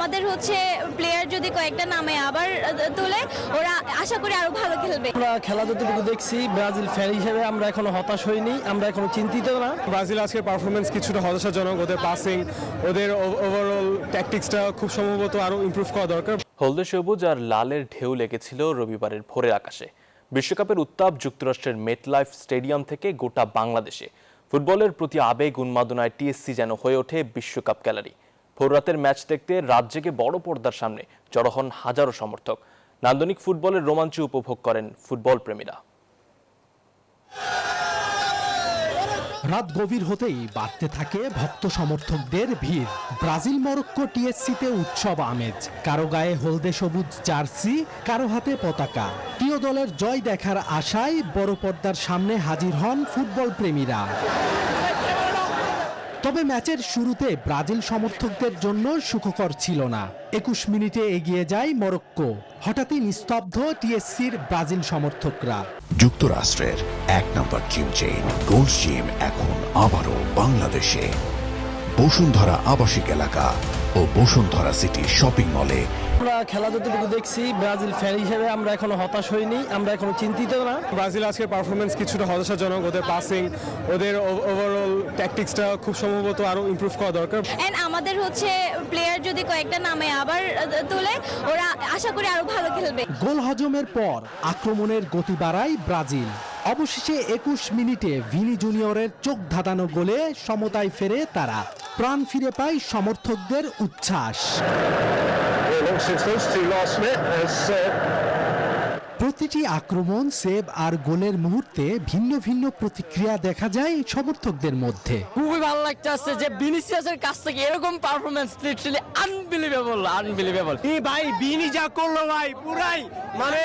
আমাদের প্লেয়ার যদি কয়েকটা নামে আবার তোলে, ওরা আশা করি আরো ভালো খেলবে। আমরা খেলা যতটুকু দেখছি, ব্রাজিল ফ্যান হিসেবে আমরা এখনো হতাশ হইনি, আমরা এখনো চিন্তিত না। ব্রাজিল আজকের পারফরমেন্স কিছুটা হতাশাজনক। ওদের পাসিং, ওদের ওভারঅল ট্যাকটিক্সটা খুব সম্ভবত আরো ইমপ্রুভ করা দরকার। হলদে সবুজ আর লালের ঢেউ লেগেছিল রবিবারের ভোরের আকাশে। বিশ্বকাপের উত্তাপ যুক্তরাষ্ট্রের মেটলাইফ স্টেডিয়াম থেকে গোটা বাংলাদেশে। ফুটবলের প্রতি আবেগ উন্মাদনায় টিএসসি যেন হয়ে ওঠে বিশ্বকাপ গ্যালারি। ভোররাতের ম্যাচ দেখতে রাত জেগে বড় পর্দার সামনে জড়ো হন হাজারো সমর্থক। নান্দনিক ফুটবলের রোমাঞ্চ উপভোগ করেন ফুটবল প্রেমীরা। রাত গভীর হতেই বাড়তে থাকে ভক্ত সমর্থকদের ভিড়। ব্রাজিল মরক্কো টিএসসিতে উৎসব আমেজ। কারো গায়ে হলদে সবুজ জার্সি, কারো হাতে পতাকা। প্রিয় দলের জয় দেখার আশায় বড় পর্দার সামনে হাজির হন ফুটবল প্রেমীরা। তবে ম্যাচের শুরুতে ব্রাজিল সমর্থকদের জন্য সুখকর ছিল না। 21 মিনিটে এগিয়ে যায় মরক্কো। হঠাৎই নিস্তব্ধ টিএসসির ব্রাজিল সমর্থকরা। যুক্তরাষ্ট্রের 1 নম্বর জিম চেইন গোল্ডস জিম এখন আবারও বাংলাদেশে। বসুন্ধরা আবাসিক এলাকা ও বসুন্ধরা সিটি শপিং মলে। আমরা খেলা যতটুকু দেখছি, ব্রাজিল ফ্যান হিসেবে আমরা এখনো হতাশ হইনি, আমরা এখনো চিন্তিত না। ব্রাজিল আজকের পারফরমেন্স কিছুটা হতাশাজনক। ওদের পাসিং, ওদের ওভারঅল ট্যাকটিক্সটা খুব সম্ভবত আরো ইমপ্রুভ করা দরকার। এন্ড আমাদের প্লেয়ার যদি কয়েকটা নামে আবার তোলে, ওরা আশা করি আরো ভালো খেলবে। গোল হজমের পর আক্রমণের গতি বাড়ায় ব্রাজিল। অবশেষে 21 মিনিটে ভিনি জুনিয়রের চোখ ধাঁধানো গোলে সমতায় ফেরে তারা। প্রাণ ফিরে পায় সমর্থকদের উচ্ছ্বাস। প্রতিটি আক্রমণ, সেভ আর গোলের মুহূর্তে ভিন্ন ভিন্ন প্রতিক্রিয়া দেখা যায় সমর্থকদের মধ্যে। খুবই ভালো লাগতেছে যে ভিনিসিয়াসের কাছ থেকে এরকম পারফরম্যান্স লিটারালি আনবিলিভেবল। এই ভাই ভিনি যা করলো ভাই, পুরাই মানে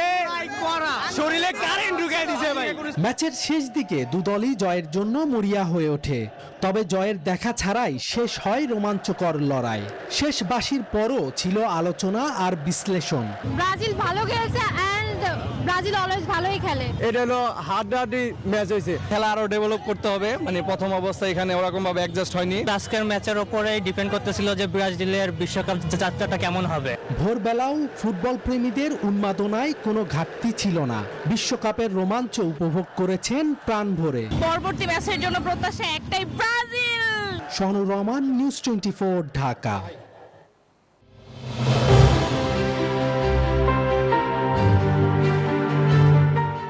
শরীরে কারেন্ট ঢুকিয়ে দিয়েছে ভাই। ম্যাচের শেষ দিকে দুদলই জয়ের জন্য মরিয়া হয়ে ওঠে। তবে জয়ের দেখা ছাড়াই শেষ হয় রোমাঞ্চকর লড়াই। শেষ বাঁশির পরও ছিল আলোচনা আর বিশ্লেষণ। ব্রাজিল ভালো খেলছে এন্ড ব্রাজিল অলওয়েজ ভালোই খেলে। এটা হলো হাড্ডাহাড্ডি ম্যাচ হয়েছে। খেলা আরো ডেভেলপ করতে হবে, মানে প্রথম অবস্থায় এখানে ওরকম ভাবে অ্যাডজাস্ট হয়নি। আজকের ম্যাচের উপরে ডিপেন্ড করতেছিল যে ব্রাজিলের বিশ্বকাপ যাত্রাটা কেমন হবে। ভোরবেলাও ফুটবল প্রেমীদের উন্মাদনায় কোনো ঘাটতি ছিল না। বিশ্বকাপের রোমাঞ্চ উপভোগ করেছেন প্রাণ ভরে। পরবর্তী ম্যাচের জন্য প্রত্যাশা একটাই, ব্রাজিল। শানুর রহমান, নিউজ 24, ঢাকা।